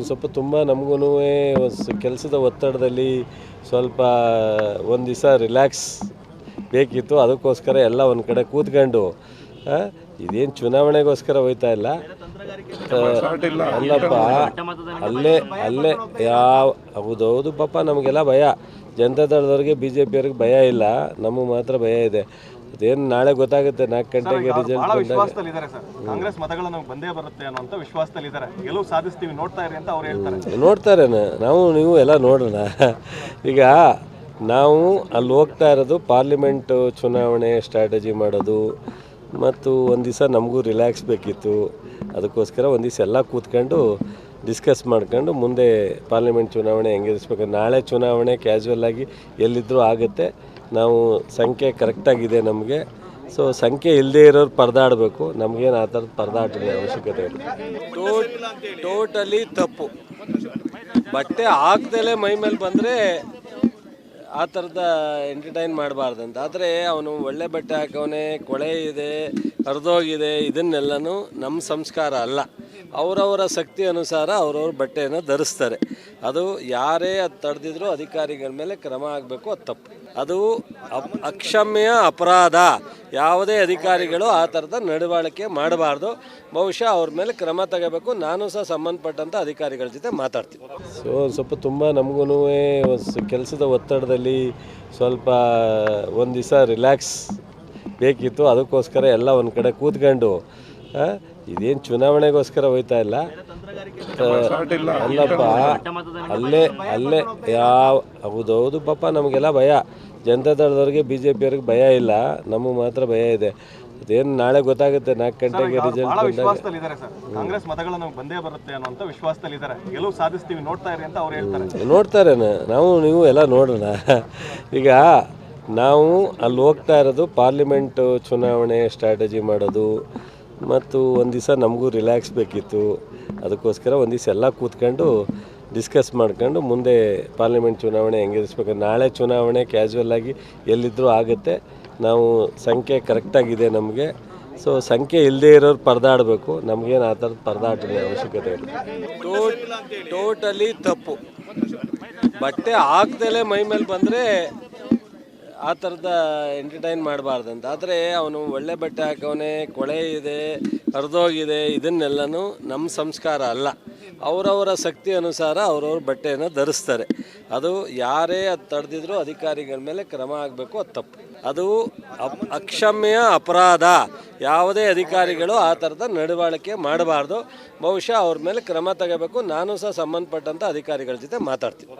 ಸ್ವಲ್ಪ ತುಂಬ ನಮಗೂ ಕೆಲಸದ ಒತ್ತಡದಲ್ಲಿ ಸ್ವಲ್ಪ ಒಂದು ದಿವಸ ರಿಲ್ಯಾಕ್ಸ್ ಬೇಕಿತ್ತು. ಅದಕ್ಕೋಸ್ಕರ ಎಲ್ಲ ಒಂದು ಕಡೆ ಕೂತ್ಕೊಂಡು ಇದೇನು ಚುನಾವಣೆಗೋಸ್ಕರ ಹೋಯ್ತಾ ಇಲ್ಲ, ಅಲ್ಲಪ್ಪ, ಅಲ್ಲೇ ಹೌದೌದು ಪಾಪ, ನಮಗೆಲ್ಲ ಭಯ. ಜನತಾ ದಳದವ್ರಿಗೆ BJP-ಅವ್ರಿಗೆ ಭಯ ಇಲ್ಲ, ನಮಗೆ ಮಾತ್ರ ಭಯ ಇದೆ. ಅದೇನು ನಾಳೆ ಗೊತ್ತಾಗುತ್ತೆ 4 ಗಂಟೆಗೆ ರಿಸಲ್ಟ್ ವಿಶ್ವಾಸದಲ್ಲಿದ್ದಾರೆ ಸರ್. ಕಾಂಗ್ರೆಸ್ ಮತಗಳು ನಮಗೆ ಬಂದೇ ಬರುತ್ತೆ ಅನ್ನೋಂಥ ವಿಶ್ವಾಸದಲ್ಲಿದ್ದಾರೆ. ಗೆಲುವು ಸಾಧಿಸ್ತೀವಿ, ನೋಡ್ತಾ ಇರಿ ಅಂತ ಅವ್ರು ಹೇಳ್ತಾರೆ. ನೋಡ್ತಾರೇನ, ನೀವು ಎಲ್ಲ ನೋಡೋಣ. ಈಗ ನಾವು ಅಲ್ಲಿ ಹೋಗ್ತಾ ಇರೋದು ಪಾರ್ಲಿಮೆಂಟ್ ಚುನಾವಣೆ ಸ್ಟ್ರಾಟಜಿ ಮಾಡೋದು, ಮತ್ತು ಒಂದು ದಿವಸ ನಮಗೂ ರಿಲ್ಯಾಕ್ಸ್ ಬೇಕಿತ್ತು. ಅದಕ್ಕೋಸ್ಕರ ಒಂದು ದಿವಸ ಎಲ್ಲ ಕೂತ್ಕೊಂಡು ಡಿಸ್ಕಸ್ ಮಾಡ್ಕೊಂಡು ಮುಂದೆ ಪಾರ್ಲಿಮೆಂಟ್ ಚುನಾವಣೆ ಹೆಂಗೆ ಎದುರಿಸ್ಬೇಕು. ನಾಳೆ ಚುನಾವಣೆ ಕ್ಯಾಶುವಲ್ ಆಗಿ ಎಲ್ಲಿದ್ದರೂ ಆಗುತ್ತೆ. ನಾವು ಸಂಖ್ಯೆ ಕರೆಕ್ಟಾಗಿದೆ ನಮಗೆ. ಸೊ ಸಂಖ್ಯೆ ಇಲ್ಲದೇ ಇರೋರು ಪರದಾಡಬೇಕು, ನಮಗೇನು ಆ ಥರದ ಪರದಾಟದ ಅವಶ್ಯಕತೆ ಇಲ್ಲ. ಟೋಟಲಿ ತಪ್ಪು. ಬಟ್ಟೆ ಹಾಕ್ದಲೇ ಮೈ ಮೇಲೆ ಬಂದರೆ ಆ ಥರದ ಎಂಟರ್ಟೈನ್ ಮಾಡಬಾರ್ದಂತ. ಆದರೆ ಅವನು ಒಳ್ಳೆ ಬಟ್ಟೆ ಹಾಕವನೇ, ಕೊಳೆ ಇದೆ, ಹರಿದೋಗಿದೆ, ಇದನ್ನೆಲ್ಲನೂ ನಮ್ಮ ಸಂಸ್ಕಾರ ಅಲ್ಲ. ಅವರವರ ಶಕ್ತಿ ಅನುಸಾರ ಅವರವ್ರ ಬಟ್ಟೆಯನ್ನು ಧರಿಸ್ತಾರೆ. ಅದು ಯಾರೇ ಅದು ತಡೆದಿದ್ರೂ ಅಧಿಕಾರಿಗಳ ಮೇಲೆ ಕ್ರಮ ಆಗಬೇಕು, ಅದು ತಪ್ಪು. ಅದು ಅಕ್ಷಮ್ಯ ಅಪರಾಧ. ಯಾವುದೇ ಅಧಿಕಾರಿಗಳು ಆ ಥರದ ನಡವಳಿಕೆ ಮಾಡಬಾರ್ದು. ಬಹುಶಃ ಅವ್ರ ಮೇಲೆ ಕ್ರಮ ತಗೋಬೇಕು. ನಾನು ಸಹ ಸಂಬಂಧಪಟ್ಟಂಥ ಅಧಿಕಾರಿಗಳ ಜೊತೆ ಮಾತಾಡ್ತೀನಿ. ಸ್ವಲ್ಪ ತುಂಬ ನಮಗೂ ಕೆಲಸದ ಒತ್ತಡದಲ್ಲಿ ಸ್ವಲ್ಪ ಒಂದು ದಿವಸ ರಿಲ್ಯಾಕ್ಸ್ ಬೇಕಿತ್ತು. ಅದಕ್ಕೋಸ್ಕರ ಎಲ್ಲ ಒಂದು ಕಡೆ ಕೂತ್ಕೊಂಡು ಇದೇನು ಚುನಾವಣೆಗೋಸ್ಕರ ಹೋಯ್ತಾ ಇಲ್ಲ, ಅಲ್ಲಪ್ಪ, ಅಲ್ಲೇ ಹೌದೌದು ಪಾಪ, ನಮಗೆಲ್ಲ ಭಯ. ಜನತಾ ದಳದವ್ರಿಗೆ BJP-ಅವ್ರಿಗೆ ಭಯ ಇಲ್ಲ, ನಮಗೆ ಮಾತ್ರ ಭಯ ಇದೆ. ಅದೇನು ನಾಳೆ ಗೊತ್ತಾಗುತ್ತೆ 4 ಗಂಟೆಗೆ ರಿಸಲ್ಟ್ ವಿಶ್ವಾಸದಲ್ಲಿದ್ದಾರೆ ಸರ್. ಕಾಂಗ್ರೆಸ್ ಮತಗಳು ನಮಗೆ ಬಂದೇ ಬರುತ್ತೆ ಅನ್ನೋಂಥ ವಿಶ್ವಾಸದಲ್ಲಿದ್ದಾರೆ. ಗೆಲುವು ಸಾಧಿಸ್ತೀವಿ, ನೋಡ್ತಾ ಇರಿ ಅಂತ ಅವ್ರು ಹೇಳ್ತಾರೆ. ನೋಡ್ತಾರೇನ, ನೀವು ಎಲ್ಲ ನೋಡೋಣ. ಈಗ ನಾವು ಅಲ್ಲಿ ಹೋಗ್ತಾ ಇರೋದು ಪಾರ್ಲಿಮೆಂಟ್ ಚುನಾವಣೆ ಸ್ಟ್ರಾಟಜಿ ಮಾಡೋದು, ಮತ್ತು ಒಂದು ದಿವಸ ನಮಗೂ ರಿಲ್ಯಾಕ್ಸ್ ಬೇಕಿತ್ತು. ಅದಕ್ಕೋಸ್ಕರ ಒಂದು ದಿವಸ ಎಲ್ಲ ಕೂತ್ಕೊಂಡು ಡಿಸ್ಕಸ್ ಮಾಡ್ಕೊಂಡು ಮುಂದೆ ಪಾರ್ಲಿಮೆಂಟ್ ಚುನಾವಣೆ ಹೆಂಗೆ ಎದುರಿಸ್ಬೇಕು. ನಾಳೆ ಚುನಾವಣೆ ಕ್ಯಾಶುವಲ್ ಆಗಿ ಎಲ್ಲಿದ್ದರೂ ಆಗುತ್ತೆ. ನಾವು ಸಂಖ್ಯೆ ಕರೆಕ್ಟಾಗಿದೆ ನಮಗೆ. ಸೊ ಸಂಖ್ಯೆ ಇಲ್ಲದೇ ಇರೋರು ಪರದಾಡಬೇಕು, ನಮಗೇನು ಆ ಥರದ ಪರದಾಟದ ಅವಶ್ಯಕತೆ ಇಲ್ಲ. ಟೋಟಲಿ ತಪ್ಪು. ಬಟ್ಟೆ ಹಾಕ್ದಲೇ ಮೈ ಮೇಲೆ ಬಂದರೆ ಆ ಥರದ ಎಂಟರ್ಟೈನ್ ಮಾಡಬಾರ್ದಂತ. ಆದರೆ ಅವನು ಒಳ್ಳೆ ಬಟ್ಟೆ ಹಾಕವನೇ, ಕೊಳೆ ಇದೆ, ಹರಿದೋಗಿದೆ, ಇದನ್ನೆಲ್ಲನೂ ನಮ್ಮ ಸಂಸ್ಕಾರ ಅಲ್ಲ. ಅವರವರ ಶಕ್ತಿ ಅನುಸಾರ ಅವರವ್ರ ಬಟ್ಟೆಯನ್ನು ಧರಿಸ್ತಾರೆ. ಅದು ಯಾರೇ ಅದು ತಡೆದಿದ್ರೂ ಅಧಿಕಾರಿಗಳ ಮೇಲೆ ಕ್ರಮ ಆಗಬೇಕು, ಅದು ತಪ್ಪು. ಅದು ಅಕ್ಷಮ್ಯ ಅಪರಾಧ. ಯಾವುದೇ ಅಧಿಕಾರಿಗಳು ಆ ಥರದ ನಡವಳಿಕೆ ಮಾಡಬಾರ್ದು. ಬಹುಶಃ ಅವ್ರ ಮೇಲೆ ಕ್ರಮ ತಗೋಬೇಕು. ನಾನು ಸಹ ಸಂಬಂಧಪಟ್ಟಂಥ ಅಧಿಕಾರಿಗಳ ಜೊತೆ ಮಾತಾಡ್ತೀನಿ.